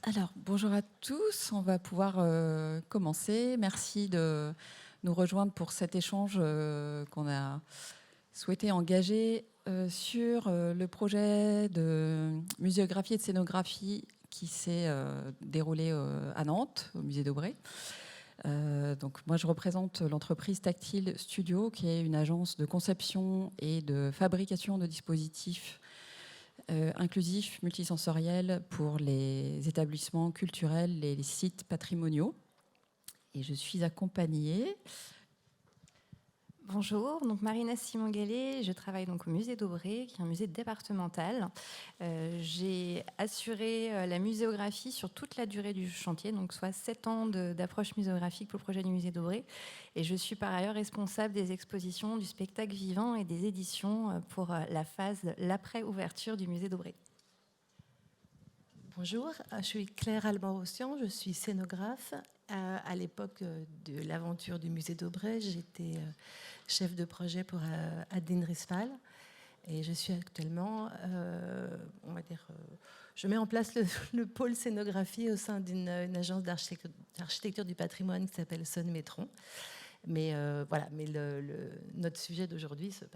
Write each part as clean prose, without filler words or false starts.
Alors, bonjour à tous. On va pouvoir commencer. Merci de nous rejoindre pour cet échange qu'on a souhaité engager sur le projet de muséographie et de scénographie qui s'est déroulé à Nantes, au musée d'Aubray. Donc, moi, je représente l'entreprise Tactile Studio, qui est une agence de conception et de fabrication de dispositifs inclusif, multisensoriel pour les établissements culturels et les sites patrimoniaux. Et je suis accompagnée. Bonjour, donc Marina Simon-Gallet, je travaille donc au musée d'Aubray, qui est un musée départemental. J'ai assuré la muséographie sur toute la durée du chantier, donc soit 7 ans d'approche muséographique pour le projet du musée d'Aubray. Et je suis par ailleurs responsable des expositions, du spectacle vivant et des éditions pour la phase l'après-ouverture du musée d'Aubray. Bonjour, je suis Claire Alban-Rossian, je suis scénographe. À l'époque de l'aventure du musée d'Aubray, j'étais chef de projet pour Adeline Rispal. Et je suis actuellement, je mets en place le pôle scénographie au sein d'une agence d'architecture du patrimoine qui s'appelle Son Métron. Mais voilà, mais notre sujet d'aujourd'hui se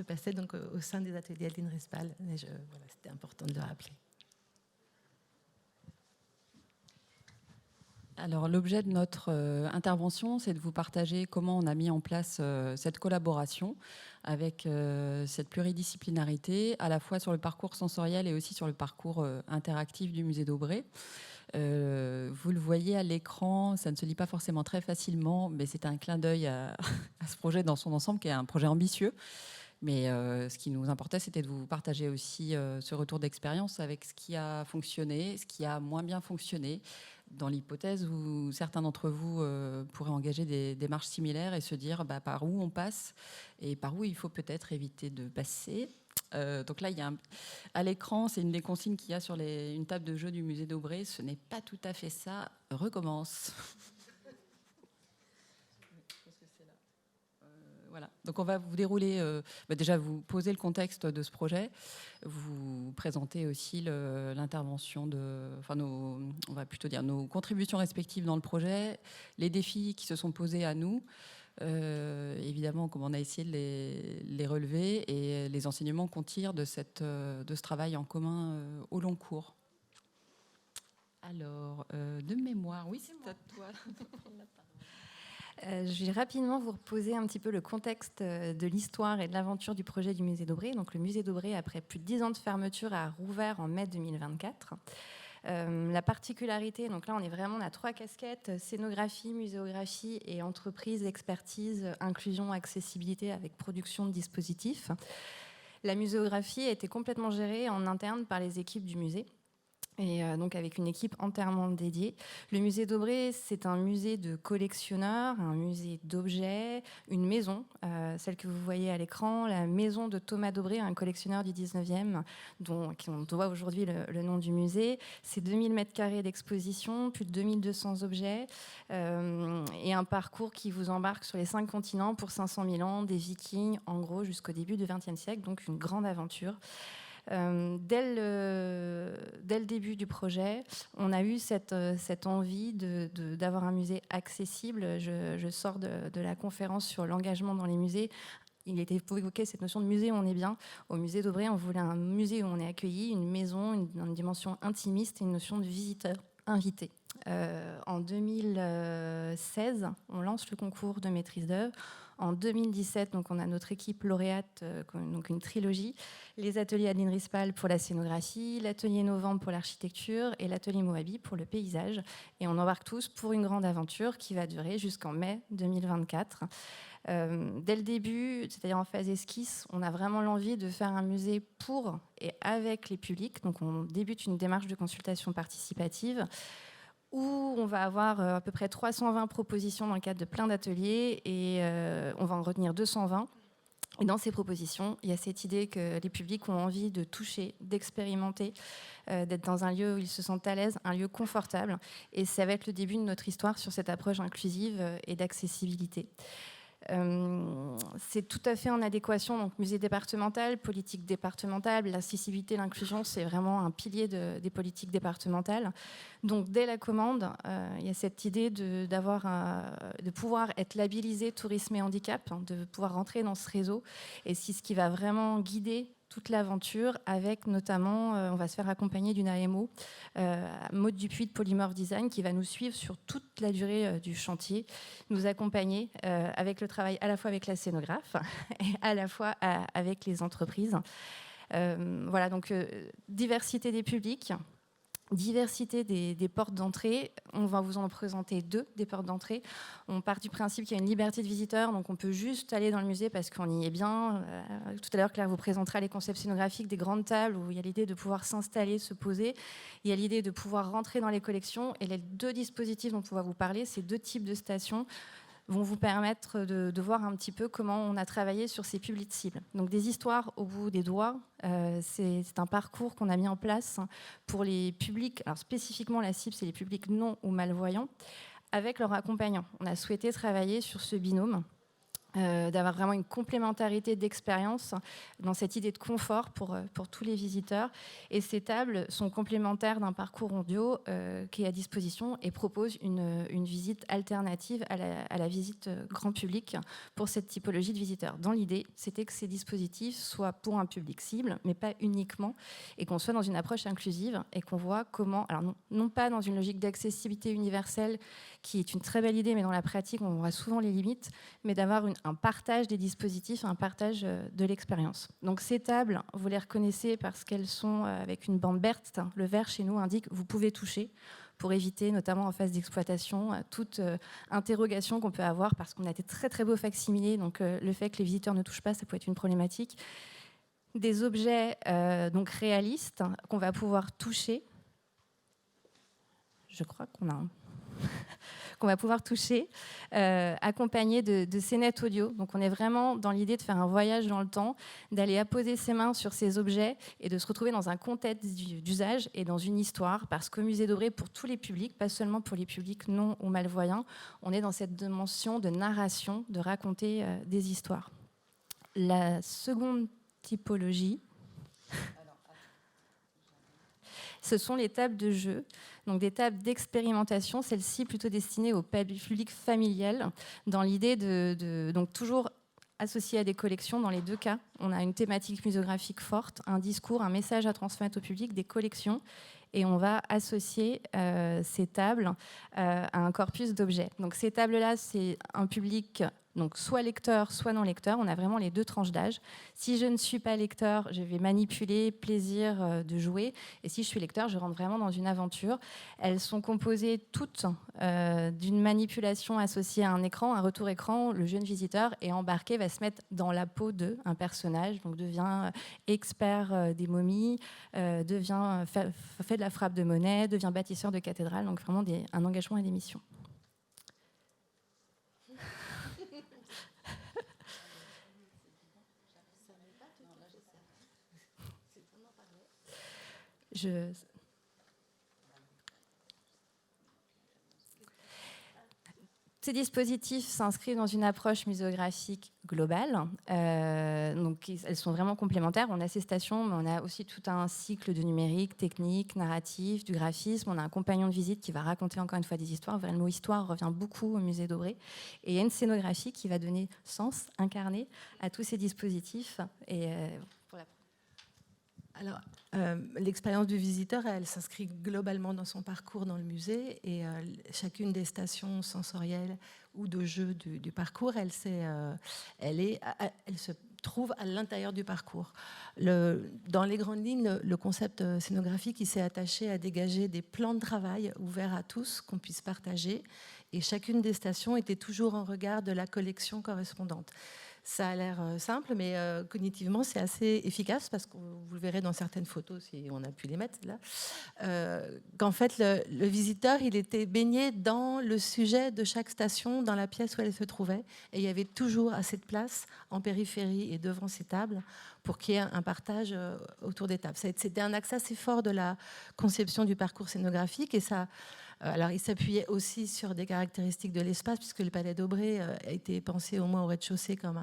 passait donc au sein des ateliers Adeline Rispal. Et voilà, c'était important de le rappeler. Alors, l'objet de notre intervention, c'est de vous partager comment on a mis en place cette collaboration avec cette pluridisciplinarité, à la fois sur le parcours sensoriel et aussi sur le parcours interactif du musée d'Aubray. Vous le voyez à l'écran, ça ne se lit pas forcément très facilement, mais c'est un clin d'œil à ce projet dans son ensemble, qui est un projet ambitieux. Mais ce qui nous importait, c'était de vous partager aussi ce retour d'expérience avec ce qui a fonctionné, ce qui a moins bien fonctionné, dans l'hypothèse où certains d'entre vous pourraient engager des démarches similaires et se dire par où on passe et par où il faut peut-être éviter de passer. Donc là, à l'écran, c'est une des consignes qu'il y a sur une table de jeu du musée d'Aubray. Ce n'est pas tout à fait ça. Recommence. Voilà. Donc on va vous dérouler, déjà vous poser le contexte de ce projet, vous présenter aussi l'intervention on va plutôt dire nos contributions respectives dans le projet, les défis qui se sont posés à nous, évidemment comme on a essayé de les relever et les enseignements qu'on tire de ce travail en commun au long cours. Alors, de mémoire, oui, c'est à toi. Je vais rapidement vous reposer un petit peu le contexte de l'histoire et de l'aventure du projet du musée d'Aubray. Donc, le musée d'Aubray, après plus de 10 ans de fermeture, a rouvert en mai 2024. La particularité, donc là, on a 3 casquettes, scénographie, muséographie et entreprise, expertise, inclusion, accessibilité avec production de dispositifs. La muséographie a été complètement gérée en interne par les équipes du musée. Et donc avec une équipe entièrement dédiée. Le musée d'Aubray, c'est un musée de collectionneurs, un musée d'objets, une maison, celle que vous voyez à l'écran, la maison de Thomas d'Aubray, un collectionneur du 19e, dont on doit aujourd'hui le nom du musée. C'est 2000 m² d'exposition, plus de 2200 objets, et un parcours qui vous embarque sur les 5 continents pour 500 000 ans, des Vikings, en gros, jusqu'au début du XXe siècle, donc une grande aventure. Dès le début du projet, on a eu cette envie d'avoir un musée accessible. Je sors de la conférence sur l'engagement dans les musées. Il était évoqué cette notion de musée où on est bien. Au musée d'Aubray, on voulait un musée où on est accueilli, une maison, une dimension intimiste et une notion de visiteur invité. En 2016, on lance le concours de maîtrise d'œuvre. En 2017, donc on a notre équipe lauréate, donc une trilogie, les ateliers Adeline Rispal pour la scénographie, l'atelier Novembre pour l'architecture et l'atelier Moabi pour le paysage. Et on embarque tous pour une grande aventure qui va durer jusqu'en mai 2024. Dès le début, c'est-à-dire en phase esquisse, on a vraiment l'envie de faire un musée pour et avec les publics. Donc on débute une démarche de consultation participative où on va avoir à peu près 320 propositions dans le cadre de plein d'ateliers et on va en retenir 220. Et dans ces propositions, il y a cette idée que les publics ont envie de toucher, d'expérimenter, d'être dans un lieu où ils se sentent à l'aise, un lieu confortable. Et ça va être le début de notre histoire sur cette approche inclusive et d'accessibilité. C'est tout à fait en adéquation, donc musée départemental, politique départementale, l'accessibilité, l'inclusion, c'est vraiment un pilier des politiques départementales. Donc dès la commande, il y a cette idée de pouvoir être labellisé tourisme et handicap, de pouvoir rentrer dans ce réseau, et c'est ce qui va vraiment guider toute l'aventure, avec notamment, on va se faire accompagner d'une AMO, Maud Dupuis de Polymorph Design, qui va nous suivre sur toute la durée du chantier, nous accompagner avec le travail à la fois avec la scénographe et à la fois avec les entreprises. Voilà, donc diversité des publics, diversité des portes d'entrée. On va vous en présenter 2 des portes d'entrée. On part du principe qu'il y a une liberté de visiteur, donc on peut juste aller dans le musée parce qu'on y est bien. Tout à l'heure, Claire vous présentera les concepts scénographiques des grandes tables où il y a l'idée de pouvoir s'installer, se poser. Il y a l'idée de pouvoir rentrer dans les collections. Et les 2 dispositifs dont on va vous parler, ces 2 types de stations, vont vous permettre de voir un petit peu comment on a travaillé sur ces publics cibles. Donc des histoires au bout des doigts, c'est un parcours qu'on a mis en place pour les publics, alors spécifiquement la cible, c'est les publics non ou malvoyants, avec leur accompagnant. On a souhaité travailler sur ce binôme, d'avoir vraiment une complémentarité d'expérience dans cette idée de confort pour tous les visiteurs. Et ces tables sont complémentaires d'un parcours audio qui est à disposition et propose une visite alternative à la visite grand public pour cette typologie de visiteurs. Dans l'idée, c'était que ces dispositifs soient pour un public cible, mais pas uniquement, et qu'on soit dans une approche inclusive et qu'on voit comment, alors non pas dans une logique d'accessibilité universelle qui est une très belle idée, mais dans la pratique, on voit souvent les limites, mais d'avoir un partage des dispositifs, un partage de l'expérience. Donc ces tables, vous les reconnaissez parce qu'elles sont avec une bande verte. Le vert chez nous indique « vous pouvez toucher » pour éviter, notamment en phase d'exploitation, toute interrogation qu'on peut avoir parce qu'on a des très très beaux facsimilés, donc le fait que les visiteurs ne touchent pas, ça peut être une problématique. Des objets donc réalistes qu'on va pouvoir toucher. Je crois qu'on a qu'on va pouvoir toucher, accompagné de scénettes audio. Donc on est vraiment dans l'idée de faire un voyage dans le temps, d'aller apposer ses mains sur ces objets et de se retrouver dans un contexte d'usage et dans une histoire, parce qu'au Musée d'Aubray, pour tous les publics, pas seulement pour les publics non ou malvoyants, on est dans cette dimension de narration, de raconter des histoires. La seconde typologie, ce sont les tables de jeu, donc des tables d'expérimentation, celles-ci plutôt destinées au public familial, dans l'idée donc toujours associées à des collections. Dans les 2 cas, on a une thématique muséographique forte, un discours, un message à transmettre au public, des collections, et on va associer ces tables à un corpus d'objets. Donc ces tables-là, c'est un public donc soit lecteur, soit non lecteur. On a vraiment les 2 tranches d'âge. Si je ne suis pas lecteur, je vais manipuler, plaisir de jouer. Et si je suis lecteur, je rentre vraiment dans une aventure. Elles sont composées toutes d'une manipulation associée à un écran, un retour écran. Le jeune visiteur est embarqué, va se mettre dans la peau d'un personnage, donc devient expert des momies, fait de la frappe de monnaie, devient bâtisseur de cathédrale. Donc vraiment un engagement et des missions. Ces dispositifs s'inscrivent dans une approche muséographique globale. Donc, elles sont vraiment complémentaires. On a ces stations, mais on a aussi tout un cycle de numérique, technique, narratif, du graphisme. On a un compagnon de visite qui va raconter encore une fois des histoires. Le mot histoire revient beaucoup au Musée d'Aubray. Et il y a une scénographie qui va donner sens, incarné à tous ces dispositifs. Alors, l'expérience du visiteur, elle s'inscrit globalement dans son parcours dans le musée, et chacune des stations sensorielles ou de jeu du parcours, elle se trouve à l'intérieur du parcours. Dans les grandes lignes, le concept scénographique, il s'est attaché à dégager des plans de travail ouverts à tous, qu'on puisse partager, et chacune des stations était toujours en regard de la collection correspondante. Ça a l'air simple, mais cognitivement, c'est assez efficace, parce que vous le verrez dans certaines photos, si on a pu les mettre là, qu'en fait, le visiteur, il était baigné dans le sujet de chaque station, dans la pièce où elle se trouvait, et il y avait toujours assez de place en périphérie et devant ces tables pour qu'il y ait un partage autour des tables. C'était un axe assez fort de la conception du parcours scénographique, et ça Alors, il s'appuyait aussi sur des caractéristiques de l'espace, puisque le Palais d'Aubrey a été pensé au moins au rez-de-chaussée comme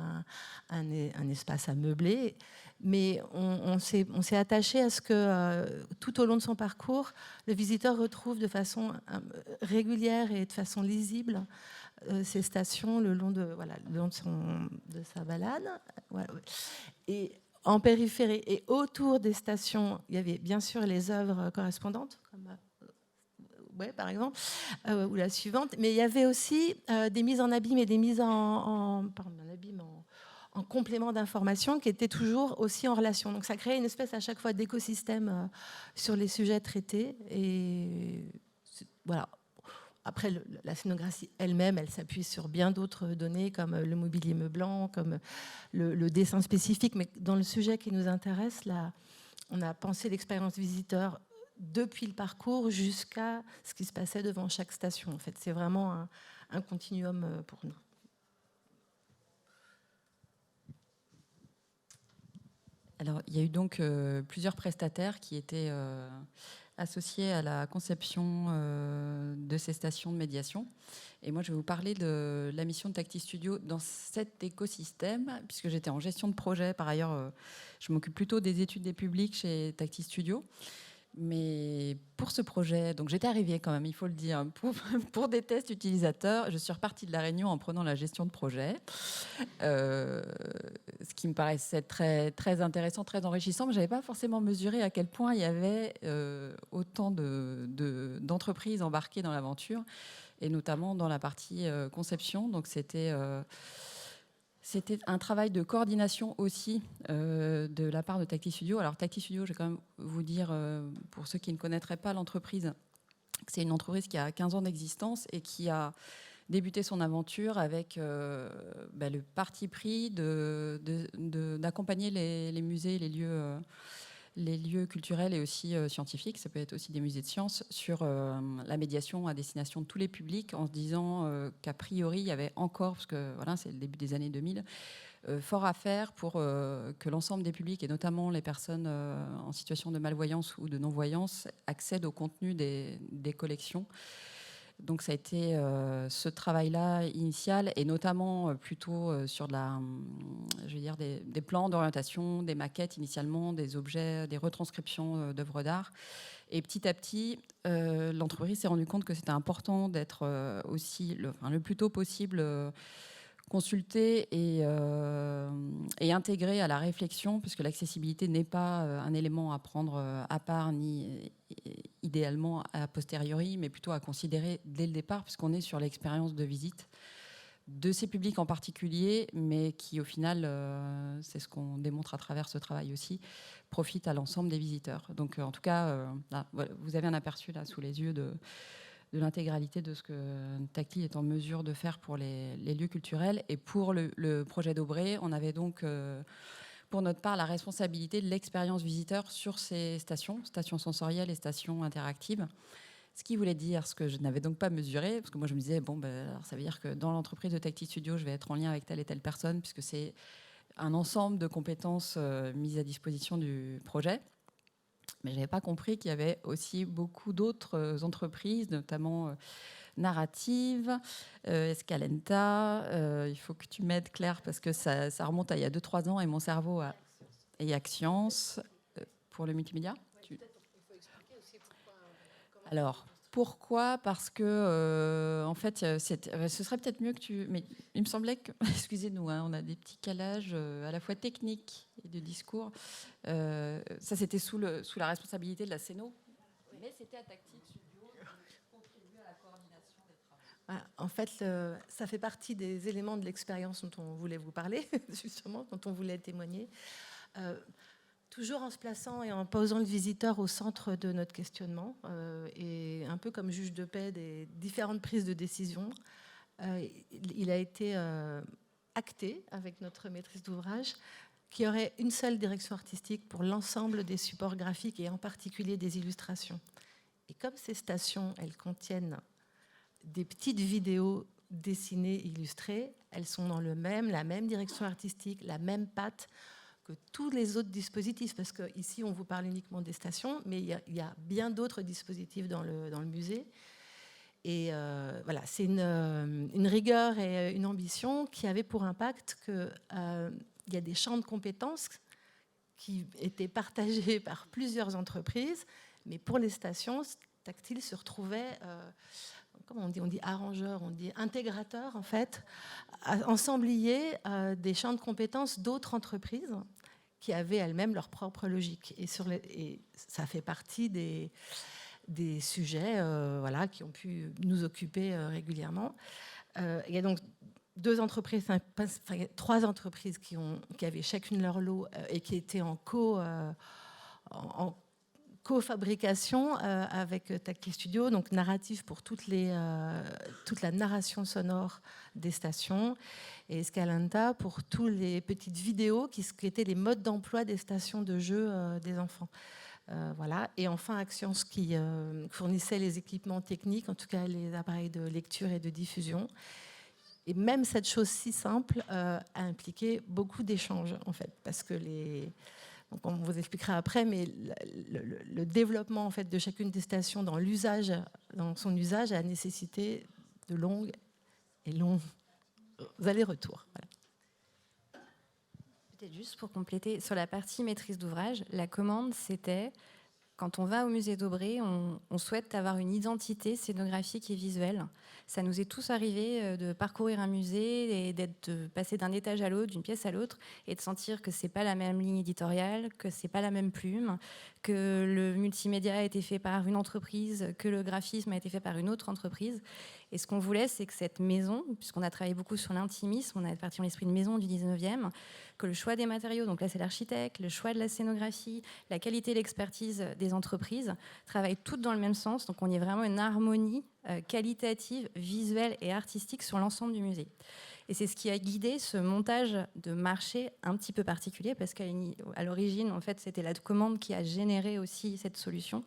un espace à meubler. Mais on s'est attaché à ce que tout au long de son parcours, le visiteur retrouve de façon régulière et de façon lisible ces stations le long de sa balade. Voilà. Et en périphérie et autour des stations, il y avait bien sûr les œuvres correspondantes, comme par exemple, ou la suivante, mais il y avait aussi des mises en abîme et des mises en complément d'information qui étaient toujours aussi en relation. Donc ça créait une espèce à chaque fois d'écosystème sur les sujets traités. Et voilà. Après, la scénographie elle-même, elle s'appuie sur bien d'autres données, comme le mobilier meublant, comme le dessin spécifique. Mais dans le sujet qui nous intéresse, là, on a pensé l'expérience visiteur depuis le parcours jusqu'à ce qui se passait devant chaque station. En fait, c'est vraiment un continuum pour nous. Alors, il y a eu donc plusieurs prestataires qui étaient associés à la conception de ces stations de médiation. Et moi, je vais vous parler de la mission de Tacti Studio dans cet écosystème, puisque j'étais en gestion de projet. Par ailleurs, je m'occupe plutôt des études des publics chez Tacti Studio. Mais pour ce projet, donc j'étais arrivée quand même, il faut le dire, pour des tests utilisateurs. Je suis repartie de la réunion en prenant la gestion de projet, ce qui me paraissait très, très intéressant, très enrichissant, mais je n'avais pas forcément mesuré à quel point il y avait autant d'entreprises embarquées dans l'aventure, et notamment dans la partie conception. Donc c'était un travail de coordination aussi de la part de Tacti Studio. Alors Tacti Studio, je vais quand même vous dire, pour ceux qui ne connaîtraient pas l'entreprise, c'est une entreprise qui a 15 ans d'existence et qui a débuté son aventure avec le parti pris d'accompagner les musées, les lieux culturels et aussi scientifiques, ça peut être aussi des musées de sciences, sur la médiation à destination de tous les publics, en se disant qu'a priori, il y avait encore, parce que voilà, c'est le début des années 2000, fort à faire pour que l'ensemble des publics, et notamment les personnes en situation de malvoyance ou de non-voyance, accèdent au contenu des collections. Donc ça a été ce travail-là initial, et notamment plutôt sur des plans d'orientation, des maquettes initialement, des objets, des retranscriptions d'œuvres d'art. Et petit à petit, l'entreprise s'est rendue compte que c'était important d'être aussi le plus tôt possible consulté et intégré à la réflexion, puisque l'accessibilité n'est pas un élément à prendre à part, ni idéalement a posteriori, mais plutôt à considérer dès le départ, puisqu'on est sur l'expérience de visite de ces publics en particulier, mais qui au final, c'est ce qu'on démontre à travers ce travail aussi, profite à l'ensemble des visiteurs. Donc en tout cas, là, voilà, vous avez un aperçu là sous les yeux de l'intégralité de ce que Tacti est en mesure de faire pour les lieux culturels. Et pour le projet d'Aubrey, on avait donc pour notre part la responsabilité de l'expérience visiteur sur ces stations sensorielles et stations interactives. Ce qui voulait dire, ce que je n'avais donc pas mesuré, parce que moi je me disais, alors ça veut dire que dans l'entreprise de Tacti Studio, je vais être en lien avec telle et telle personne, puisque c'est un ensemble de compétences mises à disposition du projet. Mais je n'avais pas compris qu'il y avait aussi beaucoup d'autres entreprises, notamment Narrative, Escalenta. Il faut que tu m'aides, Claire, parce que ça remonte à il y a 2-3 ans et mon cerveau a... Et Axience, pour le multimédia. Alors, pourquoi ? Parce que, en fait, ce serait peut-être mieux que tu... Mais il me semblait que... Excusez-nous, hein, on a des petits calages à la fois techniques et de discours. Ça, c'était sous la responsabilité de la Céno. Mais c'était à Tacti Studio de contribuer à la coordination des travaux. Voilà, en fait, ça fait partie des éléments de l'expérience dont on voulait vous parler, justement, dont on voulait témoigner. Toujours en se plaçant et en posant le visiteur au centre de notre questionnement, et un peu comme juge de paix des différentes prises de décision, il a été acté avec notre maîtrise d'ouvrage qu'il y aurait une seule direction artistique pour l'ensemble des supports graphiques et en particulier des illustrations. Et comme ces stations, elles contiennent des petites vidéos dessinées, illustrées, elles sont dans la même direction artistique, la même patte que tous les autres dispositifs, parce qu'ici on vous parle uniquement des stations, mais il y a bien d'autres dispositifs dans le musée. Et voilà, c'est une rigueur et une ambition qui avait pour impact qu'il y a des champs de compétences qui étaient partagés par plusieurs entreprises, mais pour les stations, Tactile se retrouvait, comment on dit arrangeur, on dit intégrateur en fait, ensemblier des champs de compétences d'autres entreprises qui avaient elles-mêmes leur propre logique. Et ça fait partie des sujets voilà, qui ont pu nous occuper régulièrement. Il y a donc trois entreprises qui avaient chacune leur lot et qui étaient en co-fabrication avec Tactile Studio, donc narratif pour toute la narration sonore des stations, et Escalanta pour toutes les petites vidéos qui étaient les modes d'emploi des stations de jeu des enfants. Voilà. Et enfin Axience qui fournissait les équipements techniques, en tout cas les appareils de lecture et de diffusion. Et même cette chose si simple a impliqué beaucoup d'échanges, en fait, parce que donc on vous expliquera après, mais le développement en fait, de chacune des stations dans son usage a nécessité de longs allers-retours. Voilà. Peut-être juste pour compléter, sur la partie maîtrise d'ouvrage, la commande, c'était... Quand on va au musée d'Aubray, on souhaite avoir une identité scénographique et visuelle. Ça nous est tous arrivé de parcourir un musée et de passer d'un étage à l'autre, d'une pièce à l'autre, et de sentir que c'est pas la même ligne éditoriale, que c'est pas la même plume, que le multimédia a été fait par une entreprise, que le graphisme a été fait par une autre entreprise. Et ce qu'on voulait, c'est que cette maison, puisqu'on a travaillé beaucoup sur l'intimisme, on est parti dans l'esprit de maison du 19e, que le choix des matériaux, donc là c'est l'architecte, le choix de la scénographie, la qualité et l'expertise des entreprises, travaillent toutes dans le même sens. Donc on y a vraiment une harmonie qualitative, visuelle et artistique sur l'ensemble du musée. Et c'est ce qui a guidé ce montage de marché un petit peu particulier, parce qu'à l'origine, en fait, c'était la commande qui a généré aussi cette solution.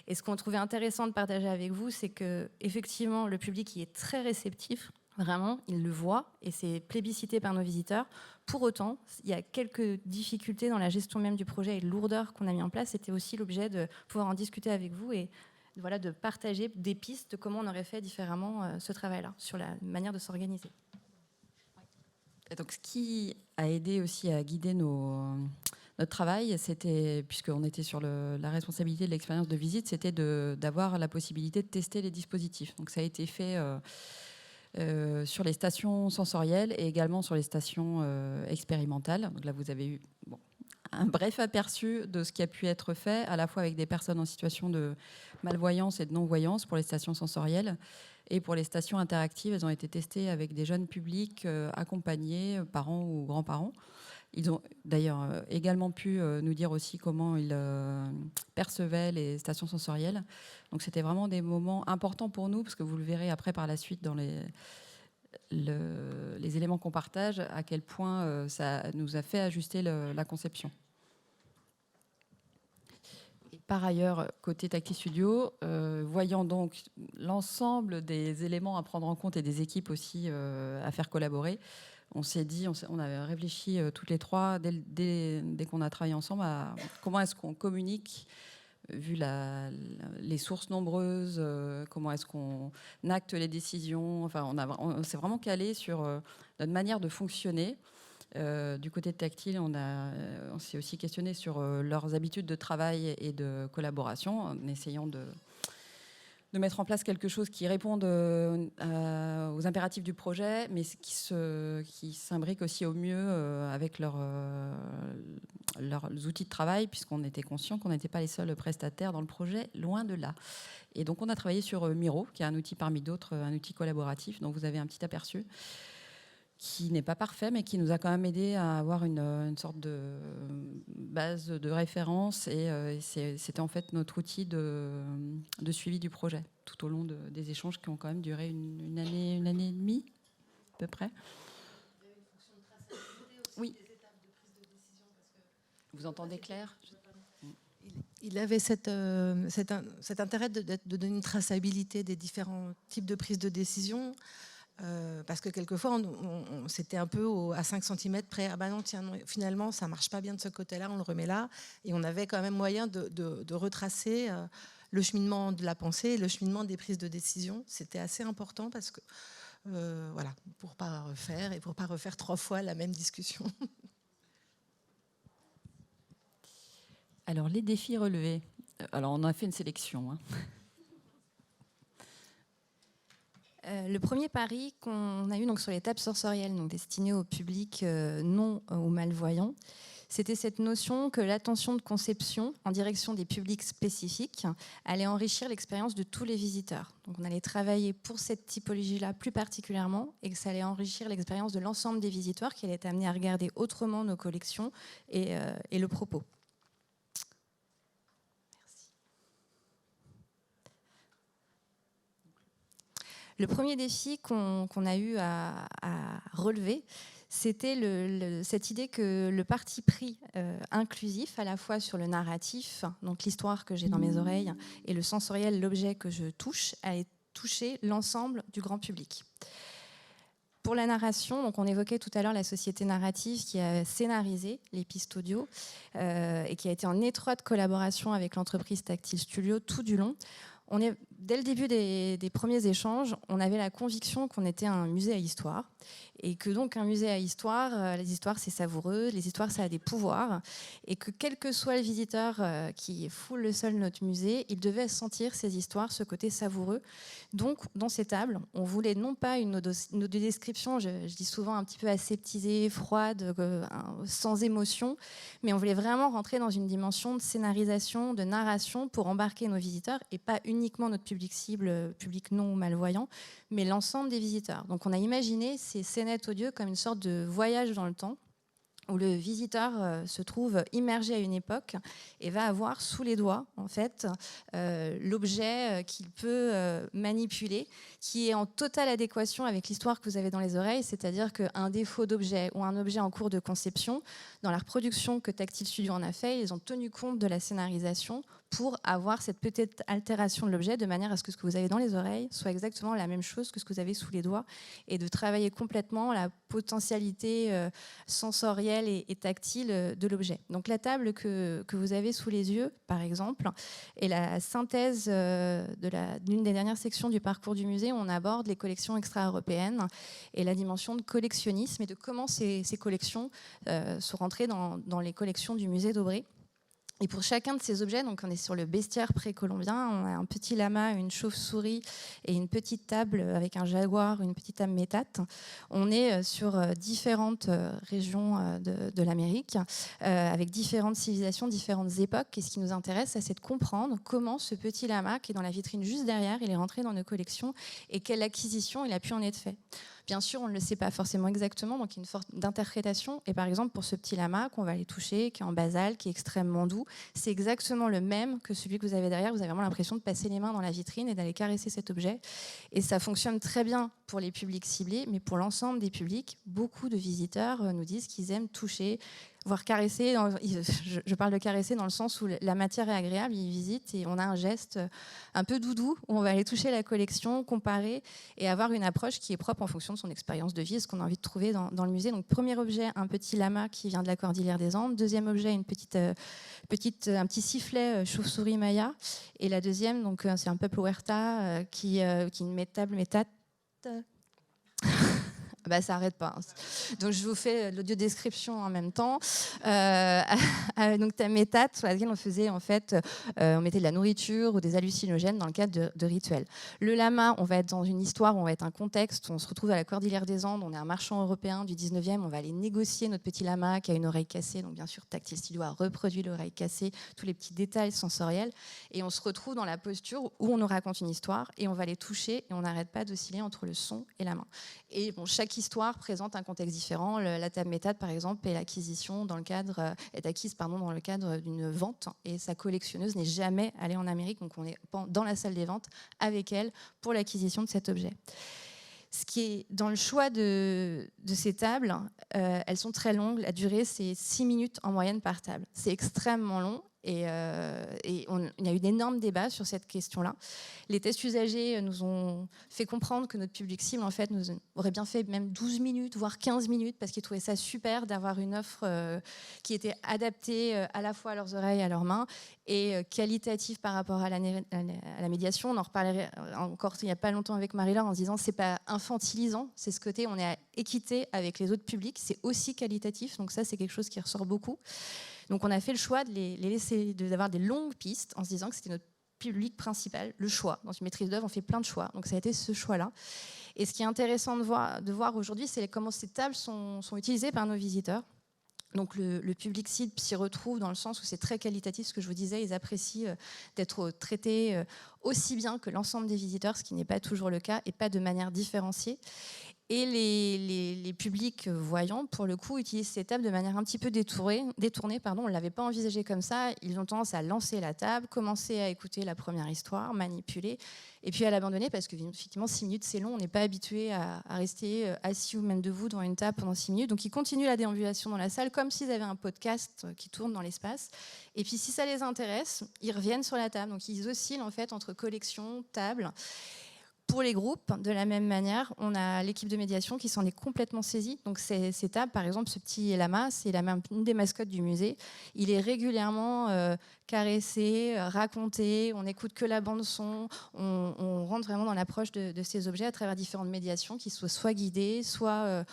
Et ce qu'on trouvait intéressant de partager avec vous, c'est que effectivement, le public y est très réceptif. Vraiment, il le voit et c'est plébiscité par nos visiteurs. Pour autant, il y a quelques difficultés dans la gestion même du projet et lourdeur qu'on a mis en place. C'était aussi l'objet de pouvoir en discuter avec vous et voilà, de partager des pistes de comment on aurait fait différemment ce travail-là, sur la manière de s'organiser. Et donc, ce qui a aidé aussi à guider notre travail, c'était, puisqu'on était sur la responsabilité de l'expérience de visite, c'était d'avoir la possibilité de tester les dispositifs. Donc ça a été fait sur les stations sensorielles et également sur les stations expérimentales. Donc là, vous avez eu un bref aperçu de ce qui a pu être fait, à la fois avec des personnes en situation de malvoyance et de non-voyance pour les stations sensorielles. Et pour les stations interactives, elles ont été testées avec des jeunes publics accompagnés, parents ou grands-parents. Ils ont d'ailleurs également pu nous dire aussi comment ils percevaient les stations sensorielles. Donc c'était vraiment des moments importants pour nous, parce que vous le verrez après par la suite dans les éléments qu'on partage, à quel point ça nous a fait ajuster la conception. Et par ailleurs, côté Tactile Studio, voyant donc l'ensemble des éléments à prendre en compte et des équipes aussi à faire collaborer, on s'est dit, on a réfléchi toutes les trois dès qu'on a travaillé ensemble à comment est-ce qu'on communique vu les sources nombreuses, comment est-ce qu'on acte les décisions. Enfin, on s'est vraiment calé sur notre manière de fonctionner. Du côté de Tactile, on s'est aussi questionné sur leurs habitudes de travail et de collaboration, en essayant de mettre en place quelque chose qui réponde aux impératifs du projet, mais qui s'imbrique aussi au mieux avec leurs outils de travail, puisqu'on était conscient qu'on n'était pas les seuls prestataires dans le projet, loin de là. Et donc on a travaillé sur Miro, qui est un outil parmi d'autres, un outil collaboratif, dont vous avez un petit aperçu, qui n'est pas parfait, mais qui nous a quand même aidé à avoir une sorte de base de référence. Et c'était en fait notre outil de suivi du projet, tout au long des échanges qui ont quand même duré une année et demie, à peu près. Oui. Vous entendez clair ? Il avait cet intérêt de donner une traçabilité des différents types de prise de décision. Parce que quelquefois, c'était un peu à 5 cm près. Ah ben non, tiens, non, finalement, ça ne marche pas bien de ce côté-là, on le remet là. Et on avait quand même moyen de retracer le cheminement de la pensée, le cheminement des prises de décision. C'était assez important parce que, voilà, pour ne pas refaire et pour ne pas refaire 3 fois la même discussion. Alors, les défis relevés. Alors, on a fait une sélection. Le premier pari qu'on a eu donc, sur les tables sensorielles, donc destinées au public non ou malvoyant, c'était cette notion que l'attention de conception en direction des publics spécifiques allait enrichir l'expérience de tous les visiteurs. Donc on allait travailler pour cette typologie-là plus particulièrement et que ça allait enrichir l'expérience de l'ensemble des visiteurs qui allaient être amenés à regarder autrement nos collections et le propos. Merci. Le premier défi qu'on a eu à relever, c'était cette idée que le parti pris inclusif, à la fois sur le narratif, donc l'histoire que j'ai dans mes oreilles, et le sensoriel, l'objet que je touche, allait toucher l'ensemble du grand public. Pour la narration, donc on évoquait tout à l'heure la société narrative qui a scénarisé les pistes audio et qui a été en étroite collaboration avec l'entreprise Tactile Studio tout du long. Dès le début des premiers échanges, on avait la conviction qu'on était un musée à histoire et que donc un musée à histoire, les histoires c'est savoureux, les histoires ça a des pouvoirs et que quel que soit le visiteur qui foule le sol de notre musée, il devait sentir ces histoires, ce côté savoureux. Donc dans ces tables, on voulait non pas une audio-description, je dis souvent un petit peu aseptisée, froide, sans émotion, mais on voulait vraiment rentrer dans une dimension de scénarisation, de narration pour embarquer nos visiteurs et pas uniquement notre public cible, public non malvoyant, mais l'ensemble des visiteurs. Donc on a imaginé ces scénettes audio comme une sorte de voyage dans le temps où le visiteur se trouve immergé à une époque et va avoir sous les doigts en fait l'objet qu'il peut manipuler, qui est en totale adéquation avec l'histoire que vous avez dans les oreilles, c'est-à-dire qu'un défaut d'objet ou un objet en cours de conception, dans la reproduction que Tactile Studio en a fait, ils ont tenu compte de la scénarisation pour avoir cette petite altération de l'objet de manière à ce que ce que vous avez dans les oreilles soit exactement la même chose que ce que vous avez sous les doigts et de travailler complètement la potentialité sensorielle et tactile de l'objet. Donc la table que vous avez sous les yeux, par exemple, est la synthèse d'une des dernières sections du parcours du musée où on aborde les collections extra-européennes et la dimension de collectionnisme et de comment ces collections sont rentrées dans les collections du musée d'Aubray. Et pour chacun de ces objets, donc on est sur le bestiaire précolombien, on a un petit lama, une chauve-souris et une petite table avec un jaguar, une petite table métate. On est sur différentes régions de l'Amérique, avec différentes civilisations, différentes époques. Et ce qui nous intéresse, c'est de comprendre comment ce petit lama, qui est dans la vitrine juste derrière, il est rentré dans nos collections et quelle acquisition il a pu en être fait. Bien sûr, on ne le sait pas forcément exactement, donc il y a une forme d'interprétation. Et par exemple, pour ce petit lama qu'on va aller toucher, qui est en basalte, qui est extrêmement doux, c'est exactement le même que celui que vous avez derrière. Vous avez vraiment l'impression de passer les mains dans la vitrine et d'aller caresser cet objet. Et ça fonctionne très bien pour les publics ciblés, mais pour l'ensemble des publics, beaucoup de visiteurs nous disent qu'ils aiment toucher, voire caresser. Je parle de caresser dans le sens où la matière est agréable, ils visitent et on a un geste un peu doudou où on va aller toucher la collection, comparer et avoir une approche qui est propre en fonction de son expérience de vie, ce qu'on a envie de trouver dans le musée. Donc premier objet, un petit lama qui vient de la Cordillère des Andes. Deuxième objet, un petit sifflet chauve-souris maya. Et la deuxième, donc c'est un peuple Huerta qui est une table métate. Bah, ça n'arrête pas. Donc, je vous fais l'audio-description en même temps. Donc, ta métate sur laquelle on faisait, en fait, on mettait de la nourriture ou des hallucinogènes dans le cadre de rituels. Le lama, on va être dans une histoire, on va être un contexte. On se retrouve à la Cordillère des Andes, on est un marchand européen du 19e, on va aller négocier notre petit lama qui a une oreille cassée. Donc, bien sûr, Tactile Studio a reproduit l'oreille cassée, tous les petits détails sensoriels. Et on se retrouve dans la posture où on nous raconte une histoire et on va les toucher et on n'arrête pas d'osciller entre le son et la main. Et bon, chaque histoire présente un contexte différent. La table métate, par exemple, est acquise dans le cadre d'une vente. Et sa collectionneuse n'est jamais allée en Amérique. Donc, on est dans la salle des ventes avec elle pour l'acquisition de cet objet. Ce qui est dans le choix de ces tables, elles sont très longues. La durée, c'est 6 minutes en moyenne par table. C'est extrêmement long. Et il y a eu d'énormes débats sur cette question-là. Les tests usagers nous ont fait comprendre que notre public cible, en fait, nous aurait bien fait même 12 minutes, voire 15 minutes, parce qu'ils trouvaient ça super d'avoir une offre qui était adaptée à la fois à leurs oreilles, à leurs mains, et qualitative par rapport à la médiation. On en reparlerait encore il n'y a pas longtemps avec Marie-Laure en se disant c'est pas infantilisant, c'est ce côté on est à équité avec les autres publics, c'est aussi qualitatif, donc ça c'est quelque chose qui ressort beaucoup. Donc on a fait le choix de les laisser, d'avoir des longues pistes en se disant que c'était notre public principal, le choix. Dans une maîtrise d'œuvre, on fait plein de choix. Donc ça a été ce choix-là. Et ce qui est intéressant de voir aujourd'hui, c'est comment ces tables sont utilisées par nos visiteurs. Donc le public cible s'y retrouve dans le sens où c'est très qualitatif, ce que je vous disais, ils apprécient d'être traités aussi bien que l'ensemble des visiteurs, ce qui n'est pas toujours le cas et pas de manière différenciée. Et les publics voyants, pour le coup, utilisent ces tables de manière un petit peu détournée. On ne l'avait pas envisagé comme ça. Ils ont tendance à lancer la table, commencer à écouter la première histoire, manipuler, et puis à l'abandonner parce que, effectivement, 6 minutes, c'est long. On n'est pas habitué à rester assis ou même debout devant une table pendant 6 minutes. Donc, ils continuent la déambulation dans la salle comme s'ils avaient un podcast qui tourne dans l'espace. Et puis, si ça les intéresse, ils reviennent sur la table. Donc, ils oscillent en fait entre collection, table. Pour les groupes, de la même manière, on a l'équipe de médiation qui s'en est complètement saisie. Donc ces tables, par exemple, ce petit lama, c'est une des mascottes du musée. Il est régulièrement caressé, raconté, on n'écoute que la bande-son, on rentre vraiment dans l'approche de ces objets à travers différentes médiations qui soient soit guidées, soit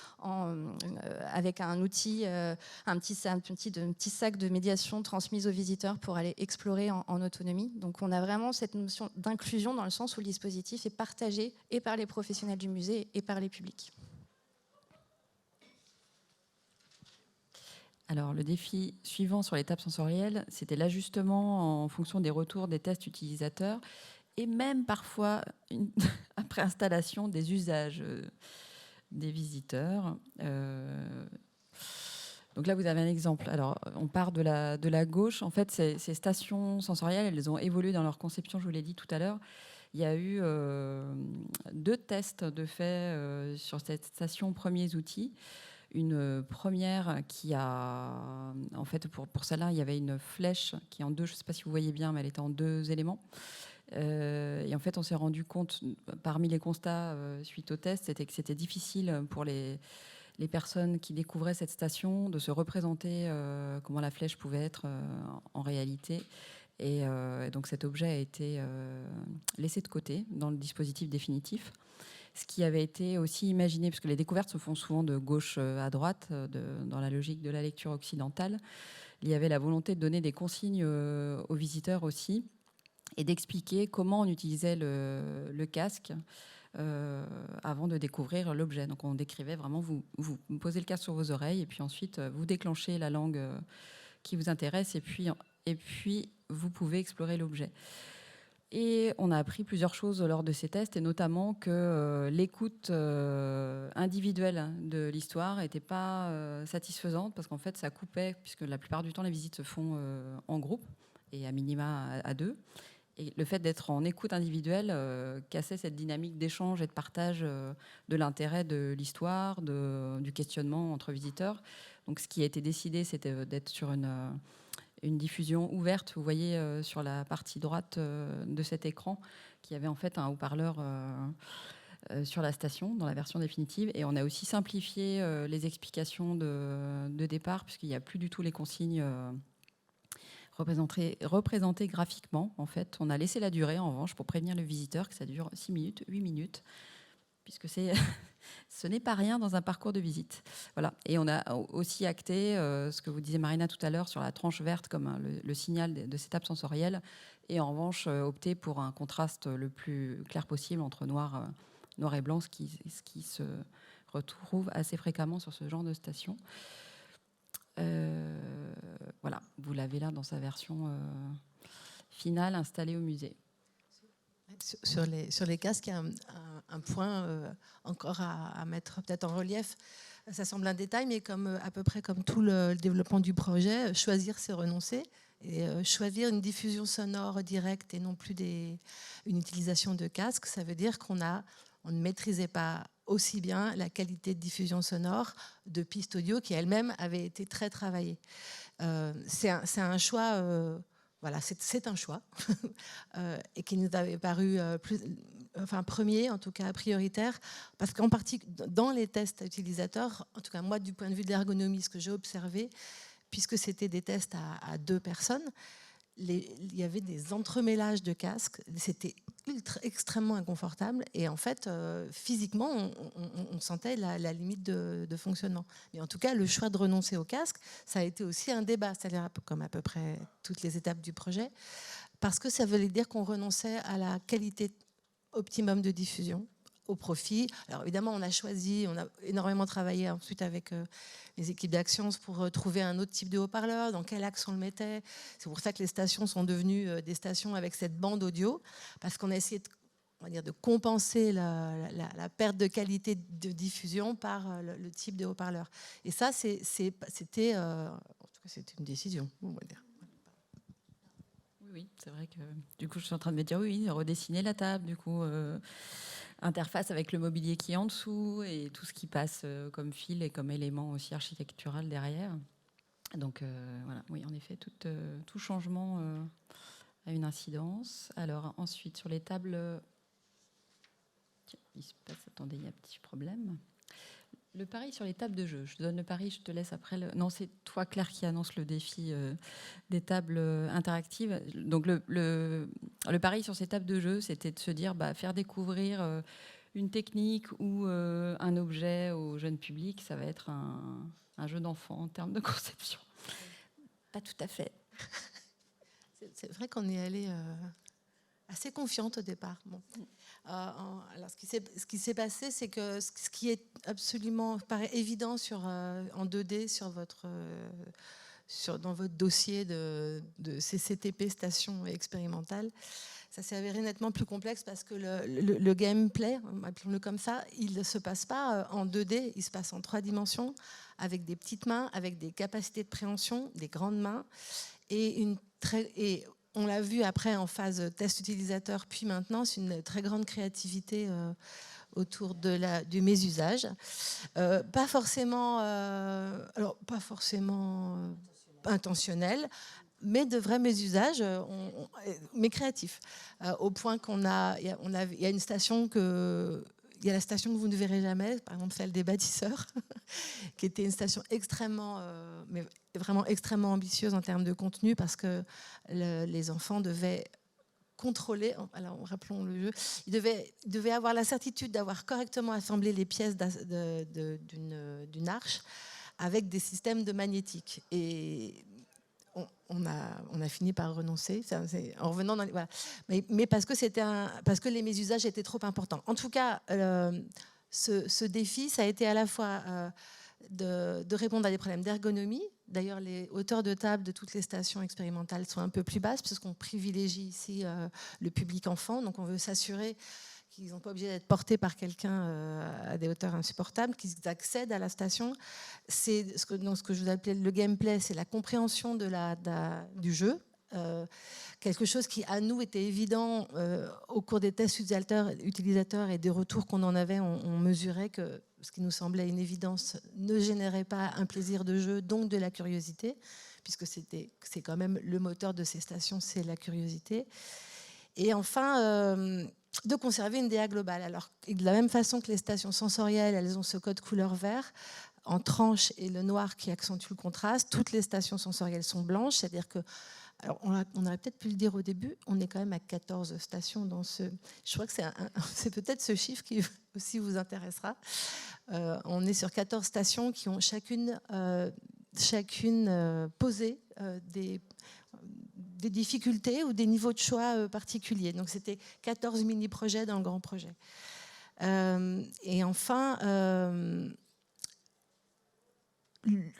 avec un outil, un petit sac de médiation transmis aux visiteurs pour aller explorer en autonomie. Donc on a vraiment cette notion d'inclusion dans le sens où le dispositif est partagé et par les professionnels du musée et par les publics. Alors, le défi suivant sur les tables sensorielles, c'était l'ajustement en fonction des retours des tests utilisateurs et même parfois, après installation, des usages des visiteurs. Donc là, vous avez un exemple. Alors, on part de la gauche. En fait, ces stations sensorielles, elles ont évolué dans leur conception, je vous l'ai dit tout à l'heure. Il y a eu 2 tests de fait sur cette station premiers outils. Une première qui a... En fait, pour celle-là, il y avait une flèche qui est en 2, je ne sais pas si vous voyez bien, mais elle était en 2 éléments. Et en fait, on s'est rendu compte, parmi les constats suite au test, c'était que c'était difficile pour les personnes qui découvraient cette station de se représenter comment la flèche pouvait être en réalité. Et donc cet objet a été laissé de côté dans le dispositif définitif. Ce qui avait été aussi imaginé, parce que les découvertes se font souvent de gauche à droite, dans la logique de la lecture occidentale, il y avait la volonté de donner des consignes aux visiteurs aussi, et d'expliquer comment on utilisait le casque avant de découvrir l'objet. Donc on décrivait vraiment, vous posez le casque sur vos oreilles, et puis ensuite vous déclenchez la langue qui vous intéresse, et puis vous pouvez explorer l'objet. Et on a appris plusieurs choses lors de ces tests, et notamment que l'écoute individuelle de l'histoire n'était pas satisfaisante, parce qu'en fait, ça coupait, puisque la plupart du temps, les visites se font en groupe, et à minima à 2. Et le fait d'être en écoute individuelle cassait cette dynamique d'échange et de partage de l'intérêt de l'histoire, du questionnement entre visiteurs. Donc ce qui a été décidé, c'était d'être sur une diffusion ouverte. Vous voyez sur la partie droite de cet écran qu'il y avait en fait un haut-parleur sur la station dans la version définitive. Et on a aussi simplifié les explications de départ, puisqu'il n'y a plus du tout les consignes représentées graphiquement. En fait, on a laissé la durée en revanche pour prévenir le visiteur que ça dure 6 minutes, 8 minutes, puisque ce n'est pas rien dans un parcours de visite. Voilà. Et on a aussi acté ce que vous disiez, Marina, tout à l'heure, sur la tranche verte comme le signal de cette étape sensorielle, et en revanche opté pour un contraste le plus clair possible entre noir et blanc, ce qui se retrouve assez fréquemment sur ce genre de station. Voilà, vous l'avez là dans sa version finale installée au musée. Sur les casques, il y a un point encore à mettre peut-être en relief. Ça semble un détail, mais à peu près comme tout le développement du projet, choisir, c'est renoncer. Et choisir une diffusion sonore directe et non plus une utilisation de casques, ça veut dire qu'on ne maîtrisait pas aussi bien la qualité de diffusion sonore de pistes audio qui elle-même avait été très travaillée. C'est un choix voilà, c'est un choix et qui nous avait paru premier, en tout cas prioritaire, parce qu'en partie, dans les tests utilisateurs, en tout cas moi, du point de vue de l'ergonomie, ce que j'ai observé, puisque c'était des tests à 2 personnes, il y avait des entremêlages de casques, c'était extrêmement inconfortable et en fait, physiquement, on sentait la limite de fonctionnement. Mais en tout cas, le choix de renoncer au casque, ça a été aussi un débat, c'est-à-dire comme à peu près toutes les étapes du projet, parce que ça voulait dire qu'on renonçait à la qualité optimum de diffusion au profit. Alors évidemment, on a énormément travaillé ensuite avec les équipes d'Axians pour trouver un autre type de haut-parleur, dans quel axe on le mettait. C'est pour ça que les stations sont devenues des stations avec cette bande audio, parce qu'on a essayé de compenser la perte de qualité de diffusion par le type de haut-parleur. Et ça, c'était une décision, on va dire. Oui, c'est vrai que du coup, je suis en train de me dire oui, redessiner la table, du coup, interface avec le mobilier qui est en dessous et tout ce qui passe comme fil et comme élément aussi architectural derrière. Donc voilà, oui, en effet, tout changement a une incidence. Alors ensuite, sur les tables, tiens, il se passe, attendez, il y a un petit problème. Le pari sur les tables de jeu. Je te donne le pari, je te laisse après. Non, c'est toi, Claire, qui annonce le défi des tables interactives. Donc, le pari sur ces tables de jeu, c'était de se dire, faire découvrir une technique ou un objet au jeune public, ça va être un jeu d'enfant en termes de conception. Pas tout à fait. C'est vrai qu'on est allé assez confiante au départ. Bon. Alors, ce qui s'est passé, c'est que ce qui est absolument paraît évident en 2D dans votre dossier de CCTP station expérimentale, ça s'est avéré nettement plus complexe parce que le gameplay, appelons-le comme ça, il ne se passe pas en 2D, il se passe en 3 dimensions, avec des petites mains, avec des capacités de préhension, des grandes mains, et on l'a vu après en phase test utilisateur, puis maintenant, c'est une très grande créativité autour du mésusage. Pas forcément intentionnel, mais de vrais mésusages, mais créatifs. Au point il y a une station il y a la station que vous ne verrez jamais, par exemple celle des bâtisseurs, qui était une station mais vraiment extrêmement ambitieuse en termes de contenu, parce que les enfants devaient contrôler, alors rappelons le jeu, ils devaient avoir la certitude d'avoir correctement assemblé les pièces d'une arche avec des systèmes de magnétique. Et on a fini par renoncer, en revenant dans voilà. Mais parce que les mésusages étaient trop importants. En tout cas, ce défi, ça a été à la fois de répondre à des problèmes d'ergonomie. D'ailleurs, les hauteurs de table de toutes les stations expérimentales sont un peu plus basses, puisqu'on privilégie ici le public enfant. Donc on veut s'assurer qu'ils ne sont pas obligés d'être portés par quelqu'un à des hauteurs insupportables, qu'ils accèdent à la station. C'est ce que je vous appelais le gameplay, c'est la compréhension du jeu. Quelque chose qui, à nous, était évident au cours des tests utilisateurs et des retours qu'on en avait. On mesurait que ce qui nous semblait une évidence ne générait pas un plaisir de jeu, donc de la curiosité, puisque c'est quand même le moteur de ces stations, c'est la curiosité. Et enfin, de conserver une DA globale. Alors, de la même façon que les stations sensorielles, elles ont ce code couleur vert en tranche et le noir qui accentue le contraste, toutes les stations sensorielles sont blanches, c'est-à-dire que, alors on aurait peut-être pu le dire au début, on est quand même à 14 stations dans ce... Je crois que c'est peut-être ce chiffre qui aussi vous intéressera. On est sur 14 stations qui ont chacune posé des difficultés ou des niveaux de choix particuliers. Donc c'était 14 mini-projets dans le grand projet. Et enfin,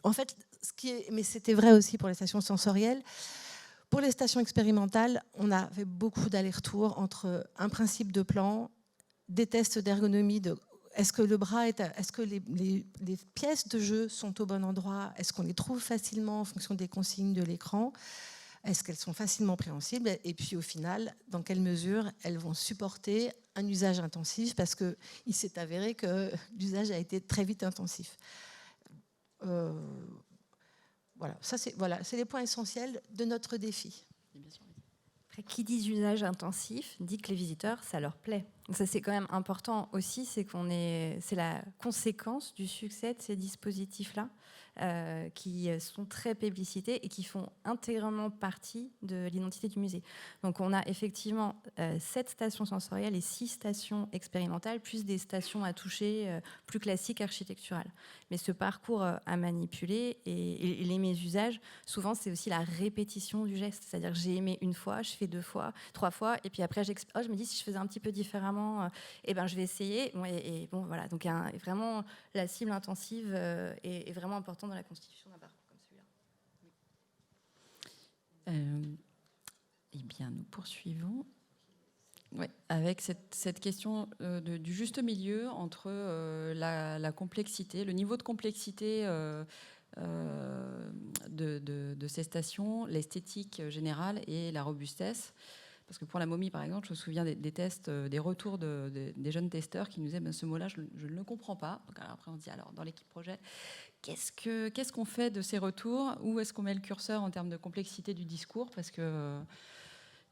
en fait, mais c'était vrai aussi pour les stations sensorielles. Pour les stations expérimentales, on a fait beaucoup d'allers-retours entre un principe de plan, des tests d'ergonomie, est-ce que le bras est-ce que les pièces de jeu sont au bon endroit, est-ce qu'on les trouve facilement en fonction des consignes de l'écran, est-ce qu'elles sont facilement préhensibles, et puis au final, dans quelle mesure elles vont supporter un usage intensif, parce qu'il s'est avéré que l'usage a été très vite intensif. Voilà, c'est les points essentiels de notre défi. bien sûr. Après, qui dit usage intensif dit que les visiteurs, ça leur plaît. Ça, c'est quand même important aussi, c'est la conséquence du succès de ces dispositifs-là, qui sont très publicités et qui font intégralement partie de l'identité du musée. Donc, on a effectivement 7 stations sensorielles et 6 stations expérimentales, plus des stations à toucher plus classiques, architecturales. Mais ce parcours à manipuler et les mésusages, souvent, c'est aussi la répétition du geste. C'est-à-dire que j'ai aimé une fois, je fais 2 fois, 3 fois, et puis après, je me dis, si je faisais un petit peu différemment, je vais essayer. Et bon, voilà. Donc, vraiment, la cible intensive est vraiment importante dans la constitution d'un parcours comme celui-là. Eh bien, nous poursuivons. Ouais, avec cette question du juste milieu entre la complexité, le niveau de complexité de ces stations, l'esthétique générale et la robustesse. Parce que pour la momie, par exemple, je me souviens des tests, des retours des jeunes testeurs qui nous disaient ce mot-là, je ne le comprends pas. Donc, alors, après, on se dit, alors, dans l'équipe projet, qu'est-ce qu'on fait de ces retours? Où est-ce qu'on met le curseur en termes de complexité du discours? Parce que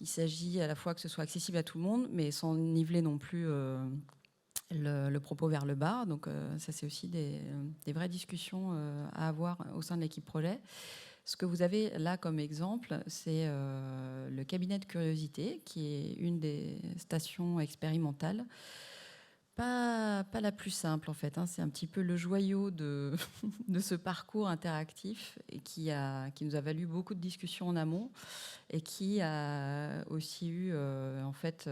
il s'agit à la fois que ce soit accessible à tout le monde, mais sans niveler non plus le propos vers le bas. Donc, ça, c'est aussi des vraies discussions à avoir au sein de l'équipe projet. Ce que vous avez là comme exemple, c'est le cabinet de curiosité, qui est une des stations expérimentales. Pas la plus simple, en fait. C'est un petit peu le joyau de ce parcours interactif et qui nous a valu beaucoup de discussions en amont et qui a aussi eu, en fait,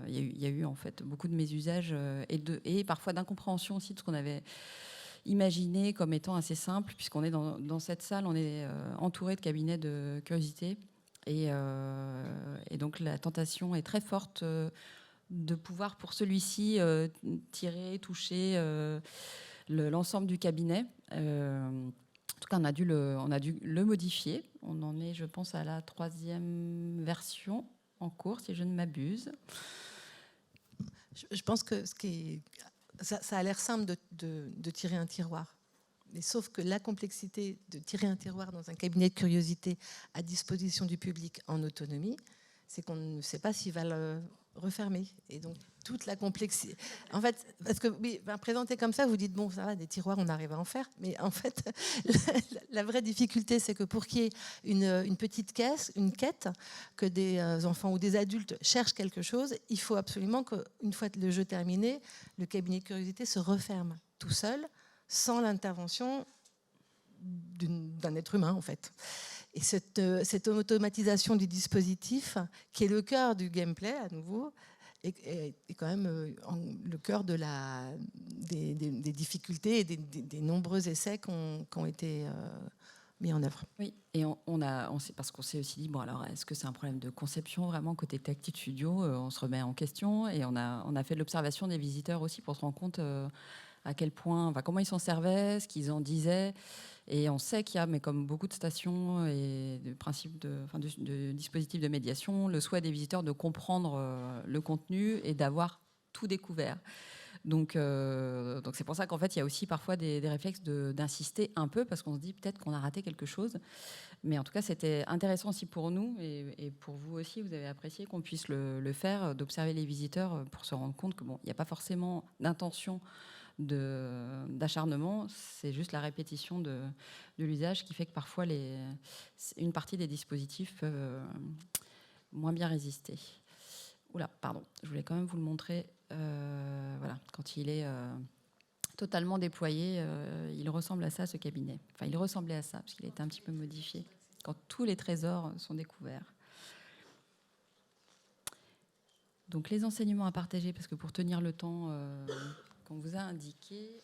il y a eu en fait beaucoup de mésusages et parfois d'incompréhension aussi de ce qu'on avait imaginé comme étant assez simple, puisqu'on est dans cette salle, on est entouré de cabinets de curiosité et donc la tentation est très forte de pouvoir pour celui-ci tirer, toucher l'ensemble du cabinet. En tout cas, on a dû le modifier. On en est, je pense, à la 3e version en cours, si je ne m'abuse. Je pense que ça a l'air simple de tirer un tiroir. Mais sauf que la complexité de tirer un tiroir dans un cabinet de curiosité à disposition du public en autonomie, c'est qu'on ne sait pas s'il va le refermer. Et donc, toute la complexité... En fait, parce que oui, présenter comme ça, vous dites, bon, ça va, des tiroirs, on arrive à en faire. Mais en fait, la vraie difficulté, c'est que pour qu'il y ait une petite une quête, que des enfants ou des adultes cherchent quelque chose, il faut absolument qu'une fois le jeu terminé, le cabinet de curiosité se referme tout seul, sans l'intervention d'un être humain, en fait. Et cette automatisation du dispositif, qui est le cœur du gameplay, à nouveau, est quand même le cœur des difficultés et des nombreux essais qui ont été mis en œuvre. Oui, et parce qu'on s'est aussi dit, bon, alors, est-ce que c'est un problème de conception vraiment côté Tactile Studio? On se remet en question et on a fait de l'observation des visiteurs aussi pour se rendre compte à quel point, comment ils s'en servaient, ce qu'ils en disaient. Et on sait qu'il y a, mais comme beaucoup de stations et de principes de dispositifs de médiation, le souhait des visiteurs de comprendre le contenu et d'avoir tout découvert. Donc c'est pour ça qu'en fait, il y a aussi parfois des réflexes d'insister un peu, parce qu'on se dit peut-être qu'on a raté quelque chose. Mais en tout cas, c'était intéressant aussi pour nous et pour vous aussi, vous avez apprécié qu'on puisse le faire, d'observer les visiteurs pour se rendre compte que il n'y a pas forcément d'intention d'acharnement, c'est juste la répétition de l'usage qui fait que parfois une partie des dispositifs peuvent moins bien résister. Oula, pardon, je voulais quand même vous le montrer. Voilà, quand il est totalement déployé, il ressemble à ça, ce cabinet. Enfin, il ressemblait à ça, parce qu'il a été un petit peu modifié, quand tous les trésors sont découverts. Donc, les enseignements à partager, parce que pour tenir le temps qu'on vous a indiqué...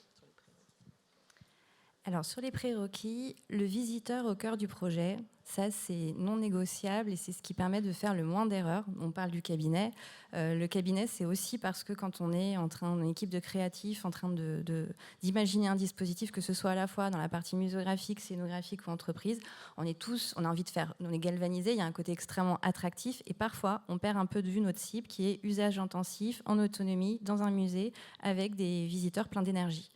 Alors, sur les prérequis, le visiteur au cœur du projet, ça, c'est non négociable et c'est ce qui permet de faire le moins d'erreurs. On parle du cabinet. Le cabinet, c'est aussi parce que quand on est une équipe de créatifs en train d'imaginer un dispositif, que ce soit à la fois dans la partie muséographique, scénographique ou entreprise, on a envie de faire, on est galvanisé, il y a un côté extrêmement attractif et parfois, on perd un peu de vue notre cible qui est usage intensif, en autonomie, dans un musée, avec des visiteurs pleins d'énergie.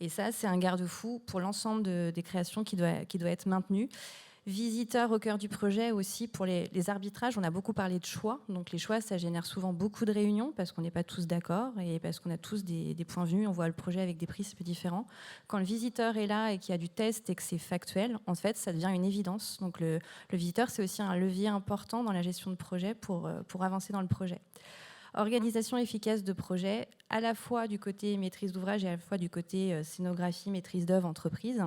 Et ça, c'est un garde-fou pour l'ensemble des créations qui doit être maintenu. Visiteurs au cœur du projet aussi pour les arbitrages. On a beaucoup parlé de choix. Donc les choix, ça génère souvent beaucoup de réunions parce qu'on n'est pas tous d'accord et parce qu'on a tous des points de vue. On voit le projet avec des prismes différents. Quand le visiteur est là et qu'il y a du test et que c'est factuel, en fait, ça devient une évidence. Donc le visiteur, c'est aussi un levier important dans la gestion de projet pour avancer dans le projet. Organisation efficace de projet, à la fois du côté maîtrise d'ouvrage et à la fois du côté scénographie, maîtrise d'œuvre, entreprise.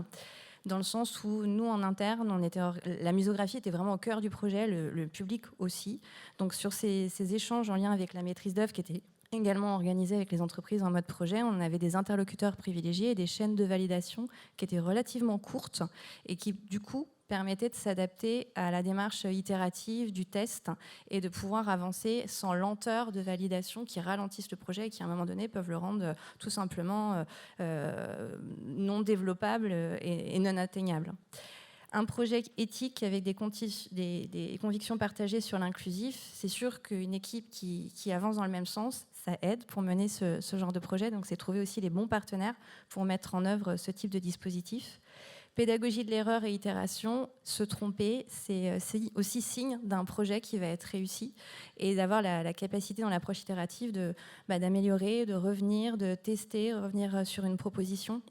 Dans le sens où nous, en interne, la muséographie était vraiment au cœur du projet, le public aussi. Donc sur ces échanges en lien avec la maîtrise d'œuvre qui étaient également organisés avec les entreprises en mode projet, on avait des interlocuteurs privilégiés et des chaînes de validation qui étaient relativement courtes et qui, du coup, permettaient de s'adapter à la démarche itérative du test et de pouvoir avancer sans lenteur de validation qui ralentissent le projet et qui, à un moment donné, peuvent le rendre tout simplement non développable et non atteignable. Un projet éthique avec des convictions partagées sur l'inclusif, c'est sûr qu'une équipe qui avance dans le même sens, ça aide pour mener ce genre de projet. Donc, c'est trouver aussi les bons partenaires pour mettre en œuvre ce type de dispositif. Pédagogie de l'erreur et itération, se tromper, c'est aussi signe d'un projet qui va être réussi et d'avoir la capacité dans l'approche itérative d'améliorer, de revenir, de tester, revenir sur une proposition.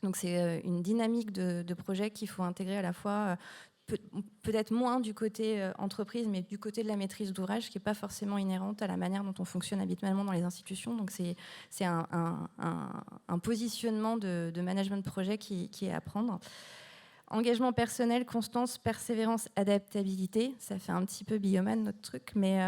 Donc c'est une dynamique de projet qu'il faut intégrer à la fois peut-être moins du côté entreprise, mais du côté de la maîtrise d'ouvrage, qui n'est pas forcément inhérente à la manière dont on fonctionne habituellement dans les institutions. Donc c'est un positionnement de management de projet qui est à prendre. Engagement personnel, constance, persévérance, adaptabilité. Ça fait un petit peu biomane notre truc, mais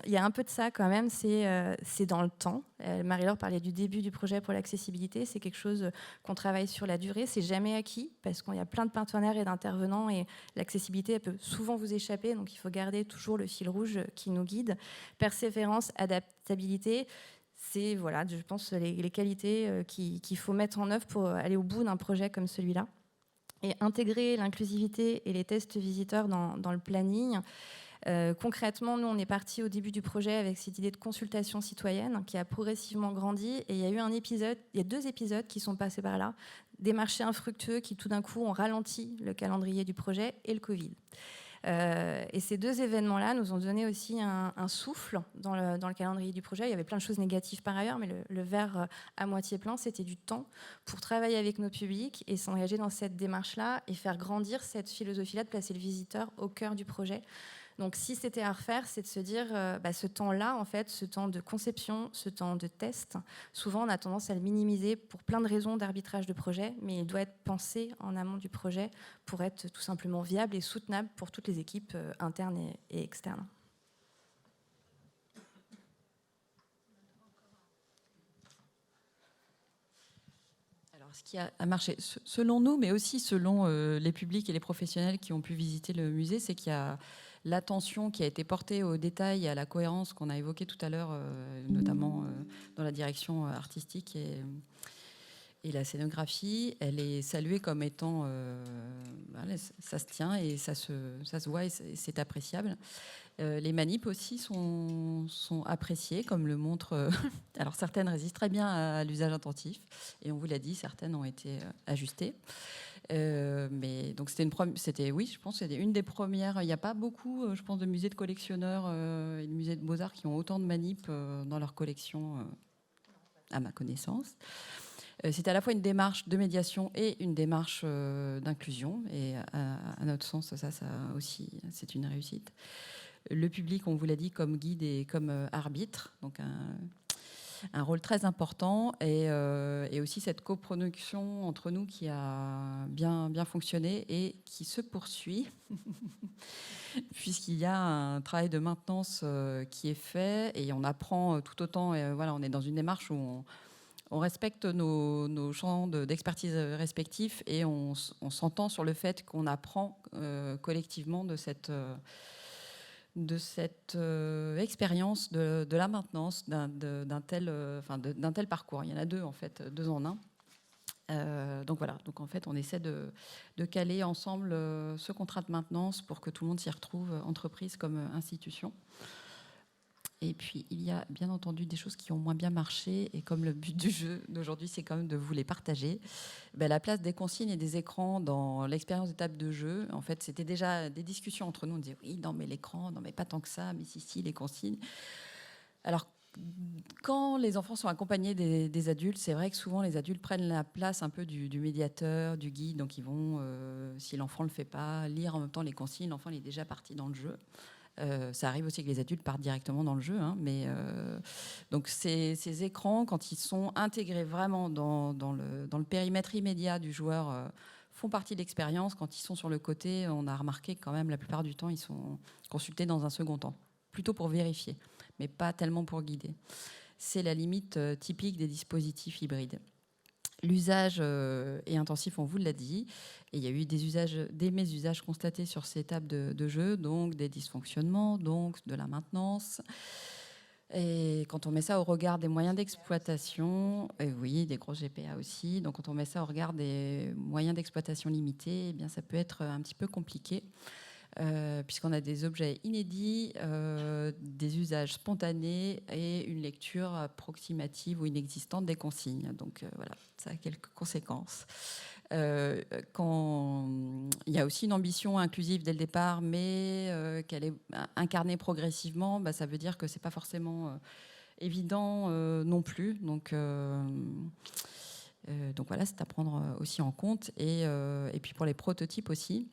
il y a un peu de ça quand même, c'est dans le temps. Marie-Laure parlait du début du projet pour l'accessibilité, c'est quelque chose qu'on travaille sur la durée, c'est jamais acquis parce qu'il y a plein de partenaires et d'intervenants et l'accessibilité elle peut souvent vous échapper, donc il faut garder toujours le fil rouge qui nous guide. Persévérance, adaptabilité, c'est voilà, je pense les qualités qu'il faut mettre en œuvre pour aller au bout d'un projet comme celui-là. Et intégrer l'inclusivité et les tests visiteurs dans le planning. Concrètement, nous, on est parti au début du projet avec cette idée de consultation citoyenne qui a progressivement grandi. Et il y a 2 épisodes qui sont passés par là. Des marchés infructueux qui, tout d'un coup, ont ralenti le calendrier du projet et le Covid. Et ces 2 événements-là nous ont donné aussi un souffle dans le calendrier du projet. Il y avait plein de choses négatives par ailleurs, mais le verre à moitié plein, c'était du temps pour travailler avec nos publics et s'engager dans cette démarche-là et faire grandir cette philosophie-là de placer le visiteur au cœur du projet. Donc si c'était à refaire, c'est de se dire ce temps-là, en fait, ce temps de conception, ce temps de test, souvent on a tendance à le minimiser pour plein de raisons d'arbitrage de projet, mais il doit être pensé en amont du projet pour être tout simplement viable et soutenable pour toutes les équipes internes et externes. Alors, ce qui a marché, selon nous, mais aussi selon les publics et les professionnels qui ont pu visiter le musée, c'est qu'il y a l'attention qui a été portée aux détails et à la cohérence qu'on a évoquée tout à l'heure, notamment dans la direction artistique et la scénographie, elle est saluée comme étant... ça se tient et ça se voit et c'est appréciable. Les manips aussi sont appréciées, comme le montre... alors certaines résistent très bien à l'usage intensif, et on vous l'a dit, certaines ont été ajustées. Mais donc c'était, oui, je pense que c'était une des premières. Il n'y a pas beaucoup, je pense, de musées de collectionneurs et de musées de beaux-arts qui ont autant de manips dans leur collection, à ma connaissance. C'est à la fois une démarche de médiation et une démarche d'inclusion. Et à notre sens, ça aussi, c'est une réussite. Le public, on vous l'a dit, comme guide et comme arbitre, donc un rôle très important, et aussi cette coproduction entre nous qui a bien fonctionné et qui se poursuit, puisqu'il y a un travail de maintenance qui est fait, et on apprend tout autant. Et voilà, on est dans une démarche où on respecte nos champs d'expertise respectifs, et on s'entend sur le fait qu'on apprend collectivement de cette expérience de la maintenance d'un tel parcours. Il y en a 2 en fait, 2 en 1. Donc voilà, donc en fait on essaie de caler ensemble ce contrat de maintenance pour que tout le monde s'y retrouve, entreprise comme institution. Et puis, il y a bien entendu des choses qui ont moins bien marché. Et comme le but du jeu d'aujourd'hui, c'est quand même de vous les partager, la place des consignes et des écrans dans l'expérience de table de jeu, en fait, c'était déjà des discussions entre nous. On disait, oui, non, mais l'écran, non, mais pas tant que ça, mais si, les consignes. Alors, quand les enfants sont accompagnés des adultes, c'est vrai que souvent les adultes prennent la place un peu du médiateur, du guide. Donc, ils vont, si l'enfant ne le fait pas, lire en même temps les consignes. L'enfant il est déjà parti dans le jeu. Ça arrive aussi que les adultes partent directement dans le jeu, hein, mais donc ces écrans, quand ils sont intégrés vraiment dans le périmètre immédiat du joueur, font partie de l'expérience. Quand ils sont sur le côté, on a remarqué que quand même la plupart du temps, ils sont consultés dans un second temps, plutôt pour vérifier, mais pas tellement pour guider. C'est la limite typique des dispositifs hybrides. L'usage est intensif, on vous l'a dit, et il y a eu des mésusages constatés sur ces tables de jeu, donc des dysfonctionnements, donc de la maintenance. Et quand on met ça au regard des moyens d'exploitation, et oui, des gros GPA aussi, donc quand on met ça au regard des moyens d'exploitation limités, eh bien ça peut être un petit peu compliqué. Puisqu'on a des objets inédits, des usages spontanés et une lecture approximative ou inexistante des consignes. Donc voilà, ça a quelques conséquences. Quand il y a aussi une ambition inclusive dès le départ, mais qu'elle est incarnée progressivement, ça veut dire que c'est pas forcément évident non plus. Donc voilà, c'est à prendre aussi en compte. Et puis pour les prototypes aussi,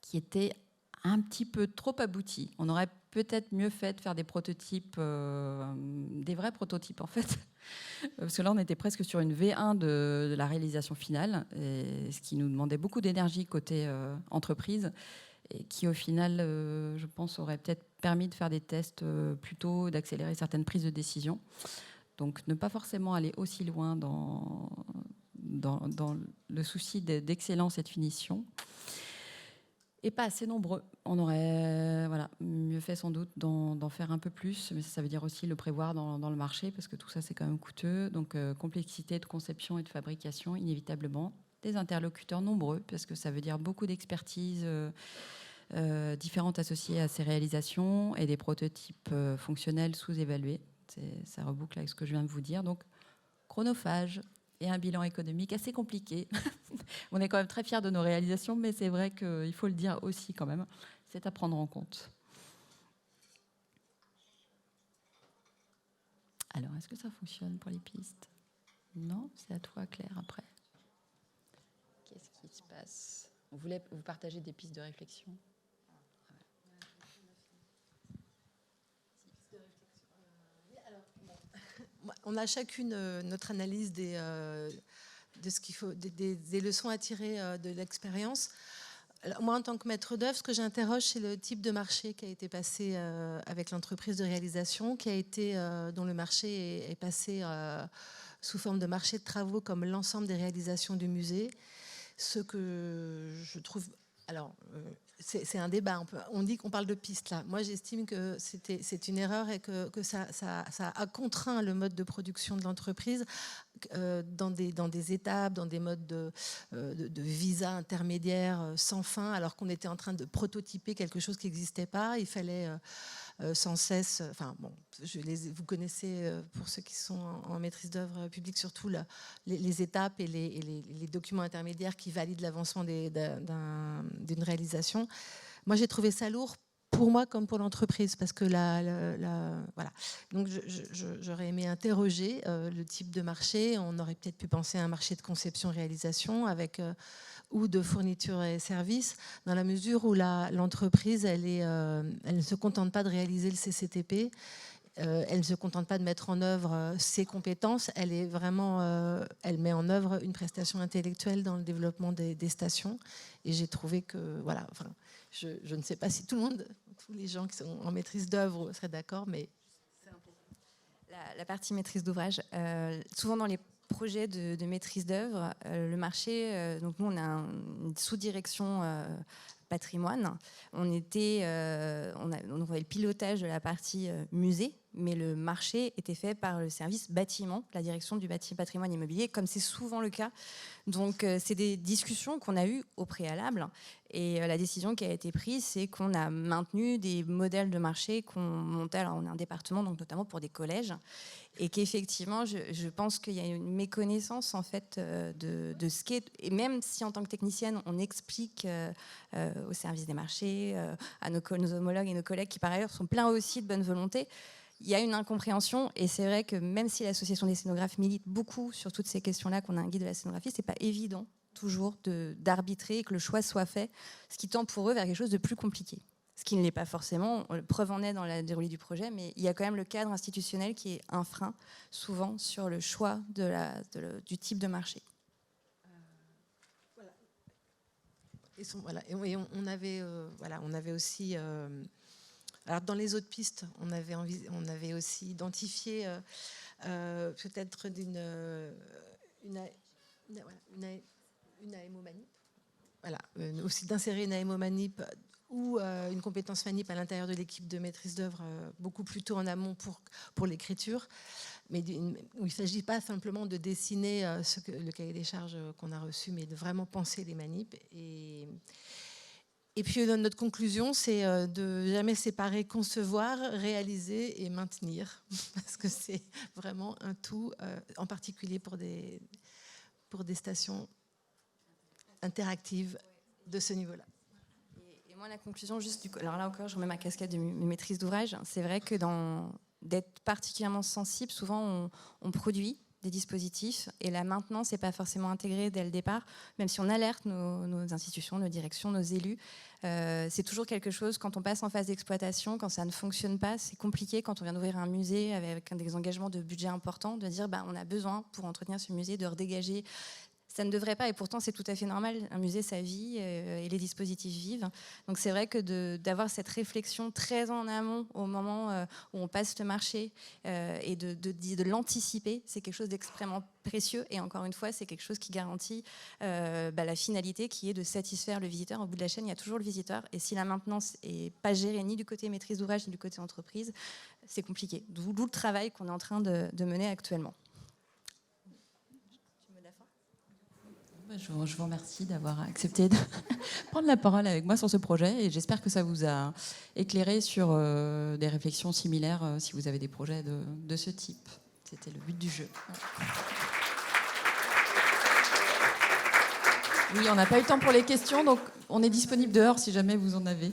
qui était un petit peu trop abouti. On aurait peut-être mieux fait de faire des prototypes, des vrais prototypes en fait, parce que là on était presque sur une V1 de la réalisation finale, et ce qui nous demandait beaucoup d'énergie côté entreprise, et qui au final, je pense, aurait peut-être permis de faire des tests plus tôt, d'accélérer certaines prises de décision. Donc ne pas forcément aller aussi loin dans le souci d'excellence et de finition. Et pas assez nombreux. On aurait mieux fait sans doute d'en faire un peu plus, mais ça veut dire aussi le prévoir dans le marché, parce que tout ça, c'est quand même coûteux. Donc, complexité de conception et de fabrication, inévitablement. Des interlocuteurs nombreux, parce que ça veut dire beaucoup d'expertises différentes associées à ces réalisations et des prototypes fonctionnels sous-évalués. Ça reboucle avec ce que je viens de vous dire. Donc, chronophage et un bilan économique assez compliqué. On est quand même très fiers de nos réalisations, mais c'est vrai qu'il faut le dire aussi quand même. C'est à prendre en compte. Alors, est-ce que ça fonctionne pour les pistes? Non, c'est à toi, Claire, après. Qu'est-ce qui se passe? On voulait vous partager des pistes de réflexion. On a chacune notre analyse de ce qu'il faut, des leçons à tirer de l'expérience. Alors, moi, en tant que maître d'œuvre, ce que j'interroge, c'est le type de marché qui a été passé avec l'entreprise de réalisation, dont le marché est passé sous forme de marché de travaux comme l'ensemble des réalisations du musée. Ce que je trouve... Alors, c'est un débat. On dit qu'on parle de pistes là. Moi, j'estime que c'est une erreur et que ça a contraint le mode de production de l'entreprise dans des étapes, dans des modes de visa intermédiaires sans fin, alors qu'on était en train de prototyper quelque chose qui n'existait pas. Il fallait sans cesse... Enfin, bon, vous connaissez, pour ceux qui sont en maîtrise d'œuvre publique, surtout les étapes et les documents intermédiaires qui valident l'avancement d'une réalisation. Moi, j'ai trouvé ça lourd pour moi comme pour l'entreprise, parce que voilà. Donc, j'aurais aimé interroger le type de marché. On aurait peut-être pu penser à un marché de conception-réalisation ou de fourniture et services, dans la mesure où l'entreprise, elle ne se contente pas de réaliser le CCTP, elle ne se contente pas de mettre en œuvre ses compétences, elle met en œuvre une prestation intellectuelle dans le développement des stations. Et j'ai trouvé que, voilà, enfin, je ne sais pas si tous les gens qui sont en maîtrise d'œuvre seraient d'accord, mais... La partie maîtrise d'ouvrage, souvent dans les projets de maîtrise d'œuvre, le marché, donc nous on a une sous-direction patrimoine. On avait le pilotage de la partie musée, mais le marché était fait par le service bâtiment, la direction du patrimoine immobilier, comme c'est souvent le cas. Donc, c'est des discussions qu'on a eues au préalable. Et la décision qui a été prise, c'est qu'on a maintenu des modèles de marché qu'on montait. Alors, on est un département, donc notamment pour des collèges. Et qu'effectivement, je pense qu'il y a une méconnaissance en fait de ce qu'est. Et même si en tant que technicienne, on explique au service des marchés, à nos homologues et nos collègues qui par ailleurs sont pleins aussi de bonne volonté, il y a une incompréhension. Et c'est vrai que même si l'association des scénographes milite beaucoup sur toutes ces questions-là, qu'on a un guide de la scénographie, c'est pas évident toujours d'arbitrer et que le choix soit fait, ce qui tend pour eux vers quelque chose de plus compliqué. Ce qui ne l'est pas forcément, preuve en est dans la déroulée du projet, mais il y a quand même le cadre institutionnel qui est un frein, souvent, sur le choix du type de marché. Et on avait aussi... alors dans les autres pistes, on avait aussi identifié peut-être une AMO Manip. Voilà, aussi d'insérer une AMO Manip ou une compétence Manip à l'intérieur de l'équipe de maîtrise d'œuvre beaucoup plus tôt en amont pour l'écriture, mais où il ne s'agit pas simplement de dessiner le cahier des charges qu'on a reçu, mais de vraiment penser les manips. Et puis notre conclusion, c'est de jamais séparer concevoir, réaliser et maintenir, parce que c'est vraiment un tout, en particulier pour des stations interactives de ce niveau-là. Et moi, la conclusion, alors là encore, je remets ma casquette de maîtrise d'ouvrage. C'est vrai que d'être particulièrement sensible, souvent on produit des dispositifs et la maintenance n'est pas forcément intégrée dès le départ, même si on alerte nos institutions, nos directions, nos élus. C'est toujours quelque chose, quand on passe en phase d'exploitation, quand ça ne fonctionne pas, c'est compliqué quand on vient d'ouvrir un musée avec des engagements de budget importants, de dire on a besoin pour entretenir ce musée de redégager. Ça ne devrait pas, et pourtant c'est tout à fait normal. Un musée, ça vit et les dispositifs vivent. Donc c'est vrai que d'avoir cette réflexion très en amont au moment où on passe le marché et de l'anticiper, c'est quelque chose d'extrêmement précieux. Et encore une fois, c'est quelque chose qui garantit la finalité qui est de satisfaire le visiteur. Au bout de la chaîne, il y a toujours le visiteur. Et si la maintenance n'est pas gérée ni du côté maîtrise d'ouvrage ni du côté entreprise, c'est compliqué. D'où le travail qu'on est en train de mener actuellement. Je vous remercie d'avoir accepté de prendre la parole avec moi sur ce projet et j'espère que ça vous a éclairé sur des réflexions similaires si vous avez des projets de ce type. C'était le but du jeu. Oui, on n'a pas eu le temps pour les questions, donc on est disponible dehors si jamais vous en avez.